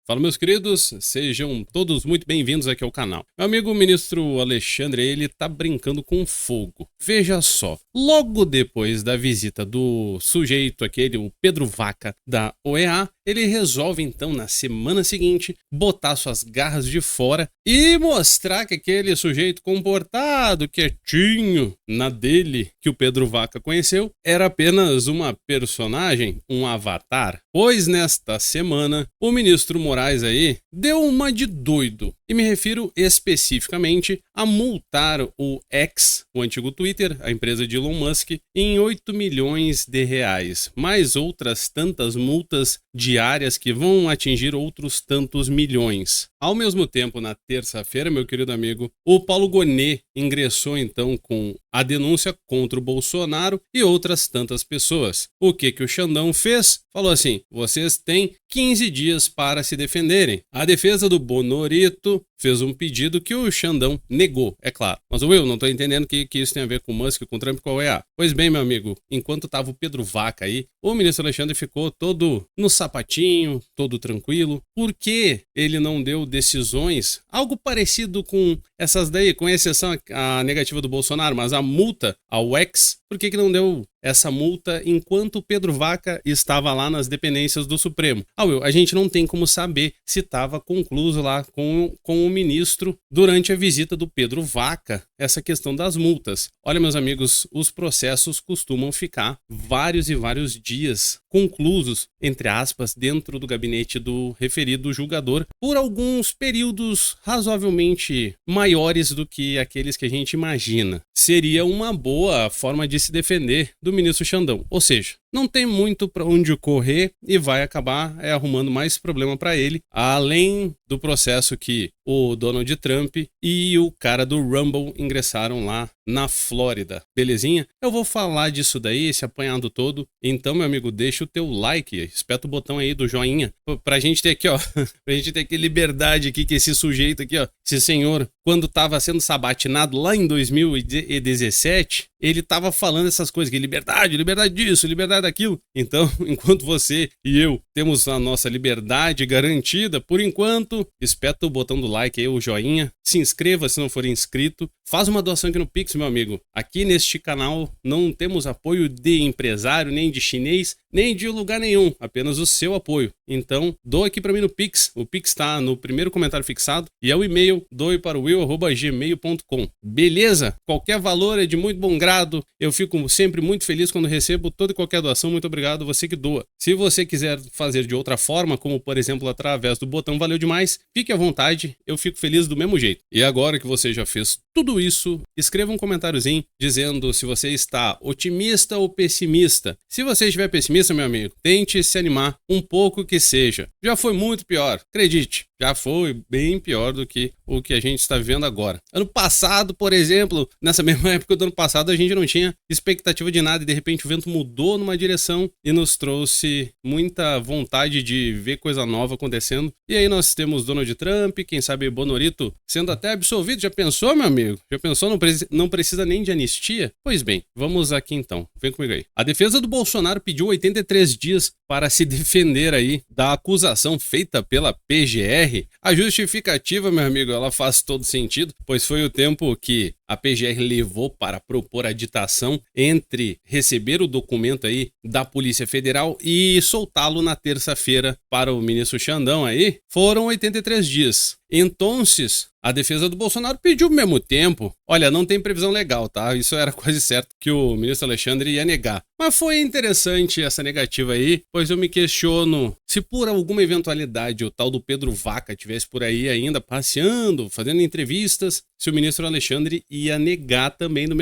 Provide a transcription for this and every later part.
Fala, meus queridos, sejam todos muito bem-vindos aqui ao canal. Meu amigo ministro Alexandre, ele tá brincando com fogo. Veja só, logo depois da visita do sujeito aquele, o Pedro Vaca, da OEA, ele resolve então, na semana seguinte, botar suas garras de fora e mostrar que aquele sujeito comportado, quietinho, na dele, que o Pedro Vaca conheceu, era apenas uma personagem, um avatar. Pois nesta semana, o ministro Moraes aí deu uma de doido. E me refiro especificamente a multar o X, o antigo Twitter, a empresa de Elon Musk, em 8 milhões de reais, mais outras tantas multas diárias que vão atingir outros tantos milhões. Ao mesmo tempo, na terça-feira, meu querido amigo, o Paulo Gonet ingressou então com a denúncia contra o Bolsonaro e outras tantas pessoas. O que o Xandão fez? Falou assim: vocês têm 15 dias para se defenderem. A defesa do Bonorito fez um pedido que o Xandão negou, é claro. Mas Will, não tô entendendo o que isso tem a ver com o Musk, com o Trump e com a OEA. Pois bem, meu amigo, enquanto tava o Pedro Vaca aí, o ministro Alexandre ficou todo no sapatinho, todo tranquilo, porque ele não deu decisões, algo parecido com essas daí, com exceção à negativa do Bolsonaro, mas a multa ao X, por que não deu essa multa enquanto o Pedro Vaca estava lá nas dependências do Supremo? Will, a gente não tem como saber se estava concluso lá com o ministro durante a visita do Pedro Vaca essa questão das multas. Olha, meus amigos, os processos costumam ficar vários e vários dias conclusos, entre aspas, dentro do gabinete do referido julgador por alguns períodos razoavelmente maiores do que aqueles que a gente imagina. Seria uma boa forma de se defender do ministro Xandão. Ou seja, não tem muito para onde correr e vai acabar arrumando mais problema para ele, além do processo que o Donald Trump e o cara do Rumble ingressaram lá na Flórida. Belezinha? Eu vou falar disso daí, esse apanhado todo. Então, meu amigo, deixa o teu like, espeta o botão aí do joinha, pra gente ter aqui, ó, pra gente ter aqui liberdade aqui, que esse sujeito aqui, ó, esse senhor, quando tava sendo sabatinado lá em 2017, ele tava falando essas coisas, que liberdade disso, liberdade daquilo. Então, enquanto você e eu temos a nossa liberdade garantida, por enquanto, espeta o botão do like aí, o joinha, se inscreva se não for inscrito, faz uma doação aqui no Pix, meu amigo. Aqui neste canal não temos apoio de empresário, nem de chinês, nem de lugar nenhum, apenas o seu apoio. Então, doa aqui pra mim no Pix. O Pix tá no primeiro comentário fixado e é o e-mail doeparowill@gmail.com. Beleza? Qualquer valor é de muito bom grado. Eu fico sempre muito feliz quando recebo toda e qualquer doação. Muito obrigado você que doa. Se você quiser fazer de outra forma, como por exemplo através do botão valeu demais, fique à vontade. Eu fico feliz do mesmo jeito. E agora que você já fez tudo isso, escreva um comentáriozinho dizendo se você está otimista ou pessimista. Se você estiver pessimista, meu amigo, tente se animar um pouco que seja. Já foi muito pior, acredite. Já foi bem pior do que o que a gente está vivendo agora. Ano passado, por exemplo, nessa mesma época do ano passado, a gente não tinha expectativa de nada e de repente o vento mudou numa direção e nos trouxe muita vontade de ver coisa nova acontecendo. E aí nós temos Donald Trump, quem sabe Bonorito sendo até absolvido. Já pensou, meu amigo? Já pensou? Não precisa nem de anistia? Pois bem, vamos aqui então. Vem comigo aí. A defesa do Bolsonaro pediu 83 dias para se defender aí da acusação feita pela PGR. A justificativa, meu amigo, ela faz todo sentido, pois foi o tempo que a PGR levou para propor a ditação entre receber o documento aí da Polícia Federal e soltá-lo na terça-feira para o ministro Xandão aí. Foram 83 dias. Então, a defesa do Bolsonaro pediu ao mesmo tempo. Olha, não tem previsão legal, tá? Isso era quase certo que o ministro Alexandre ia negar. Mas foi interessante essa negativa aí, pois eu me questiono se por alguma eventualidade o tal do Pedro Vaca estivesse por aí ainda passeando, fazendo entrevistas, se o ministro Alexandre ia negar também do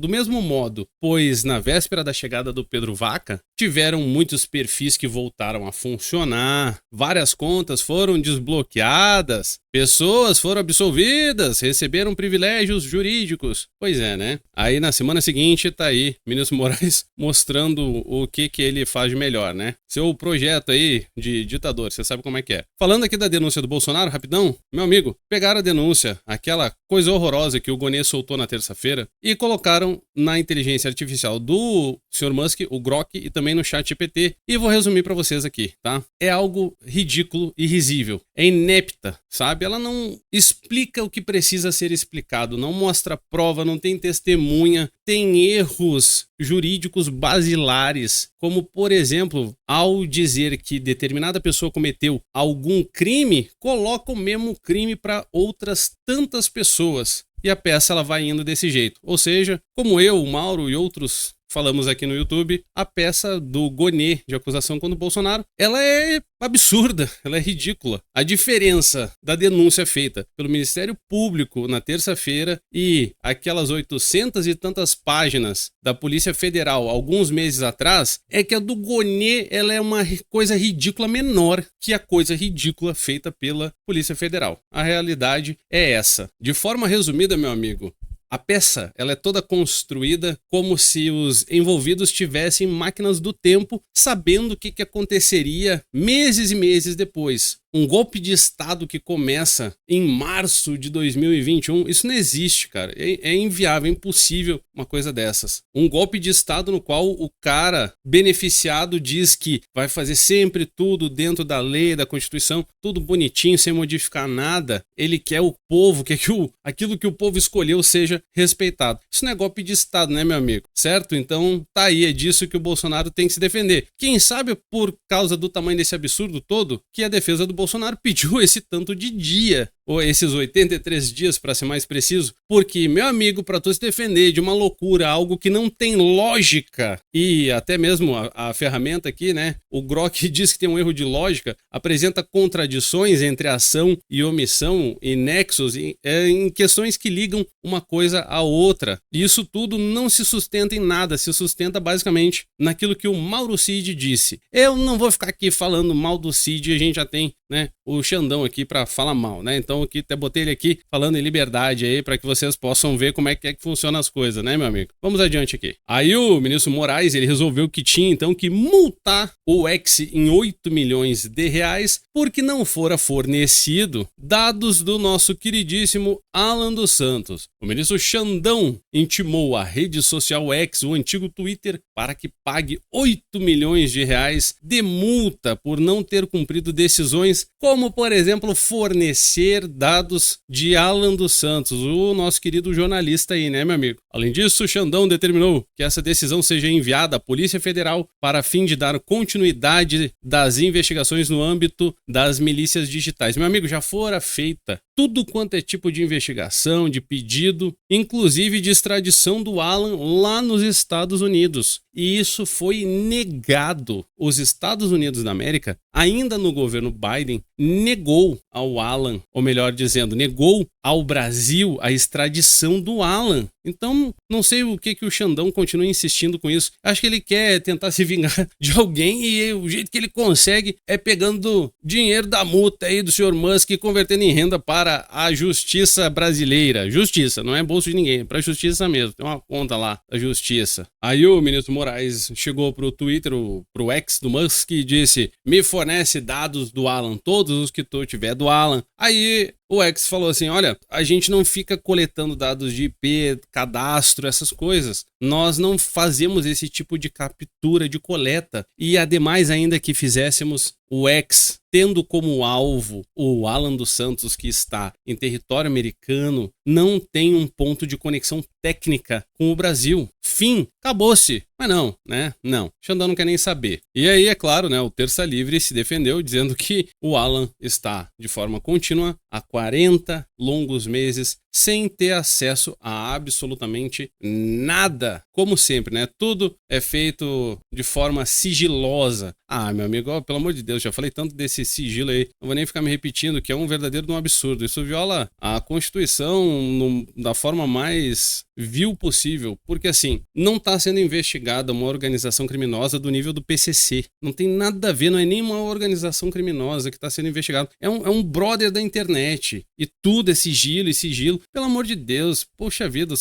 mesmo modo, pois na véspera da chegada do Pedro Vaca, tiveram muitos perfis que voltaram a funcionar, várias contas foram desbloqueadas, pessoas foram absolvidas, receberam privilégios jurídicos. Pois é, né? Aí na semana seguinte tá aí o ministro Moraes mostrando o que ele faz de melhor, né? Seu projeto aí de ditador, você sabe como é que é. Falando aqui da denúncia do Bolsonaro, rapidão, meu amigo, pegaram a denúncia, aquela coisa horrorosa que o Gonet soltou na terça-feira e colocaram na inteligência artificial do Sr. Musk, o Grok, e também também no ChatGPT e vou resumir para vocês aqui, tá? É algo ridículo e risível. É inepta, sabe? Ela não explica o que precisa ser explicado, não mostra prova, não tem testemunha, tem erros jurídicos basilares, como, por exemplo, ao dizer que determinada pessoa cometeu algum crime, coloca o mesmo crime para outras tantas pessoas. E a peça ela vai indo desse jeito. Ou seja, como eu, o Mauro e outros falamos aqui no YouTube, a peça do Gonê de acusação contra o Bolsonaro, ela é absurda, ela é ridícula. A diferença da denúncia feita pelo Ministério Público na terça-feira e aquelas 800 e tantas páginas da Polícia Federal alguns meses atrás é que a do Gonê ela é uma coisa ridícula menor que a coisa ridícula feita pela Polícia Federal. A realidade é essa. De forma resumida, meu amigo, a peça ela é toda construída como se os envolvidos tivessem máquinas do tempo, sabendo o que aconteceria meses e meses depois. Um golpe de Estado que começa em março de 2021, isso não existe, cara. É inviável, é impossível uma coisa dessas. Um golpe de Estado no qual o cara beneficiado diz que vai fazer sempre tudo dentro da lei, da Constituição, tudo bonitinho, sem modificar nada. Ele quer o povo, quer que aquilo que o povo escolheu seja respeitado. Isso não é golpe de Estado, né, meu amigo? Certo? Então, tá aí, é disso que o Bolsonaro tem que se defender. Quem sabe, por causa do tamanho desse absurdo todo, que a defesa do Bolsonaro pediu esse tanto de dia, ou esses 83 dias para ser mais preciso, porque, meu amigo, para tu se defender de uma loucura, algo que não tem lógica, e até mesmo a ferramenta aqui, né, o Grok diz que tem um erro de lógica, apresenta contradições entre ação e omissão e nexos em questões que ligam uma coisa à outra. E isso tudo não se sustenta em nada, se sustenta basicamente naquilo que o Mauro Cid disse. Eu não vou ficar aqui falando mal do Cid, a gente já tem, né, o Xandão aqui para falar mal, né? Então aqui até botei ele aqui falando em liberdade aí para que vocês possam ver como é que funciona as coisas, né, meu amigo? Vamos adiante aqui. Aí o ministro Moraes, ele resolveu que tinha então que multar o X em 8 milhões de reais porque não fora fornecido dados do nosso queridíssimo Alan dos Santos. O ministro Xandão intimou a rede social X, o antigo Twitter, para que pague 8 milhões de reais de multa por não ter cumprido decisões, como, por exemplo, fornecer dados de Alan dos Santos, o nosso querido jornalista aí, né, meu amigo? Além disso, o Xandão determinou que essa decisão seja enviada à Polícia Federal para fim de dar continuidade das investigações no âmbito das milícias digitais. Meu amigo, já fora feita tudo quanto é tipo de investigação, de pedido, inclusive de extradição do Alan lá nos Estados Unidos. E isso foi negado. Os Estados Unidos da América, ainda no governo Biden, negou ao Alan, ou melhor dizendo, negou ao Brasil a extradição do Alan. Então, não sei o que o Xandão continua insistindo com isso. Acho que ele quer tentar se vingar de alguém e o jeito que ele consegue é pegando dinheiro da multa aí do Sr. Musk e convertendo em renda para a justiça brasileira. Justiça, não é bolso de ninguém, é para a justiça mesmo. Tem uma conta lá da justiça. Aí o ministro Moraes chegou pro Twitter, pro X do Musk e disse: me fornece dados do Alan, todos os que tu tiver do Alan. Aí o X falou assim: olha, a gente não fica coletando dados de IP, cadastro, essas coisas. Nós não fazemos esse tipo de captura, de coleta. E ademais ainda que fizéssemos, o X tendo como alvo o Alan dos Santos, que está em território americano, não tem um ponto de conexão técnica com o Brasil. Fim, acabou-se. Mas não, né? Não. Xandão não quer nem saber. E aí, é claro, né? O Terça Livre se defendeu dizendo que o Alan está de forma contínua há 40 longos meses sem ter acesso a absolutamente nada. Como sempre, né? Tudo é feito de forma sigilosa. Ah, meu amigo, ó, pelo amor de Deus, já falei tanto desse sigilo aí, não vou nem ficar me repetindo, que é um verdadeiro absurdo. Isso viola a Constituição da forma mais vil possível, porque assim, não está sendo investigada uma organização criminosa do nível do PCC. Não tem nada a ver, não é nem uma organização criminosa que está sendo investigada. É um brother da internet. E tudo é sigilo e sigilo. Pelo amor de Deus, poxa vida, o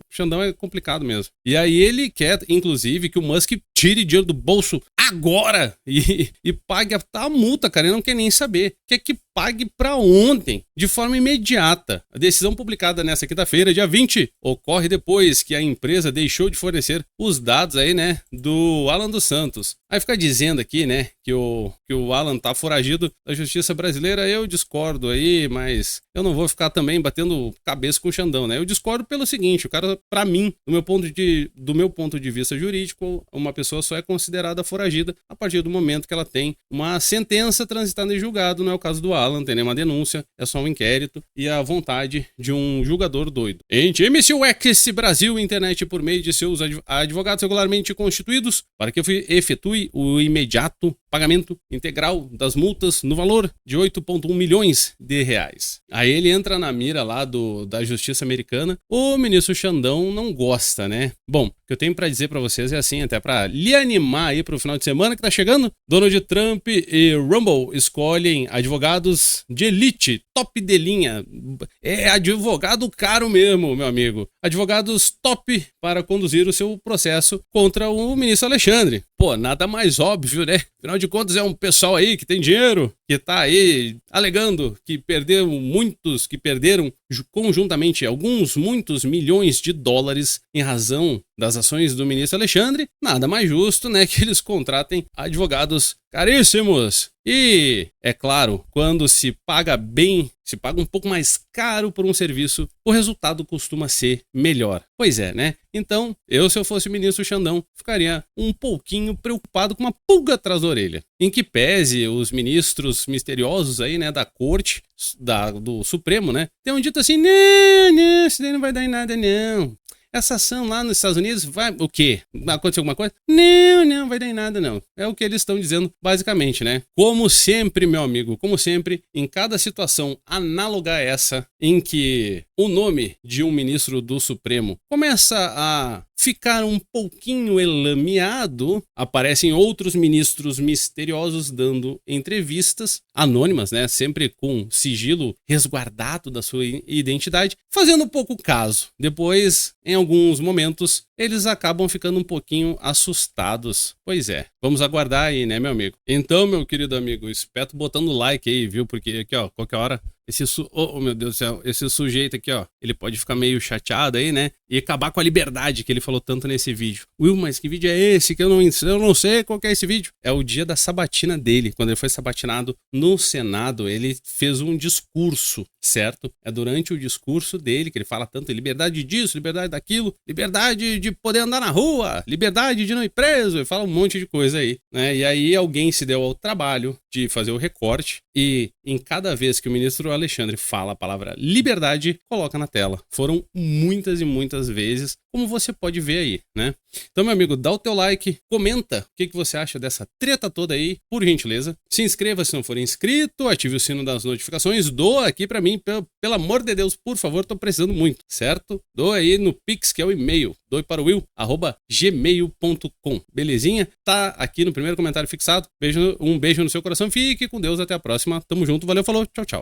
Xandão é complicado mesmo. E aí ele quer, inclusive, que o Musk tire dinheiro do bolso agora e pague a multa, cara. Ele não quer nem saber. Quer que pague para ontem, de forma imediata. A decisão publicada nesta quinta-feira, dia 20, ocorre depois que a empresa deixou de fornecer os dados aí, né, do Alan dos Santos. Aí fica dizendo aqui, né, que o Alan tá foragido da justiça brasileira. Eu discordo aí, mas eu não vou ficar também batendo cabeça com o Xandão, né? Eu discordo pelo seguinte, o cara, para mim, do meu ponto de vista jurídico, uma pessoa só é considerada foragida a partir do momento que ela tem uma sentença transitada em julgado. Não é o caso do Alan, tem nenhuma denúncia, é só um inquérito e a vontade de um julgador doido. Intime-se o Ex Brasil Internet por meio de seus advogados regularmente constituídos para que efetue o imediato pagamento integral das multas no valor de 8,1 milhões de reais. Aí ele entra na mira lá da justiça americana. O ministro Xandão não gosta, né? Bom, o que eu tenho para dizer para vocês é assim, até para lhe animar aí pro final de semana que tá chegando. Donald Trump e Rumble escolhem advogados de elite, top de linha. É advogado caro mesmo, meu amigo. Advogados top para conduzir o seu processo contra o ministro Alexandre. Pô, nada mais óbvio, né? Afinal de contas, é um pessoal aí que tem dinheiro, que tá aí alegando que perderam conjuntamente muitos milhões de dólares em razão das ações do ministro Alexandre. Nada mais justo, né, que eles contratem advogados caríssimos. E, é claro, quando se paga bem, se paga um pouco mais caro por um serviço, o resultado costuma ser melhor. Pois é, né? Então, se eu fosse o ministro Xandão, ficaria um pouquinho preocupado com uma pulga atrás da orelha. Em que pese os ministros misteriosos aí, né, da corte, do Supremo, né, tenham dito assim, não, isso daí não vai dar em nada, não. Essa ação lá nos Estados Unidos vai... O quê? Vai acontecer alguma coisa? Não vai dar em nada, não. É o que eles estão dizendo, basicamente, né? Como sempre, meu amigo, como sempre, em cada situação análoga a essa, em que o nome de um ministro do Supremo começa a ficar um pouquinho elameado, aparecem outros ministros misteriosos dando entrevistas anônimas, né? Sempre com sigilo resguardado da sua identidade, fazendo pouco caso. Depois, em alguns momentos, eles acabam ficando um pouquinho assustados. Pois é, vamos aguardar aí, né, meu amigo? Então, meu querido amigo, espeto botando like aí, viu? Porque aqui, ó, qualquer hora... Oh, meu Deus do céu, esse sujeito aqui, ó, ele pode ficar meio chateado aí, né? E acabar com a liberdade que ele falou tanto nesse vídeo. Will, mas que vídeo é esse? Que eu não sei qual que é esse vídeo. É o dia da sabatina dele. Quando ele foi sabatinado no Senado, ele fez um discurso, certo? É durante o discurso dele que ele fala tanto liberdade disso, liberdade daquilo, liberdade de poder andar na rua, liberdade de não ir preso. Ele fala um monte de coisa aí, né? E aí alguém se deu ao trabalho de fazer o recorte e em cada vez que o ministro Alexandre fala a palavra liberdade, coloca na tela. Foram muitas e muitas vezes, como você pode ver aí, né? Então, meu amigo, dá o teu like, comenta o que você acha dessa treta toda aí, por gentileza. Se inscreva se não for inscrito, ative o sino das notificações, doa aqui pra mim, pelo amor de Deus, por favor, tô precisando muito, certo? Doa aí no Pix, que é o e-mail, doe para o will@gmail.com, belezinha? Tá aqui no primeiro comentário fixado. Um beijo no seu coração, fique com Deus, até a próxima, tamo junto, valeu, falou, tchau, tchau.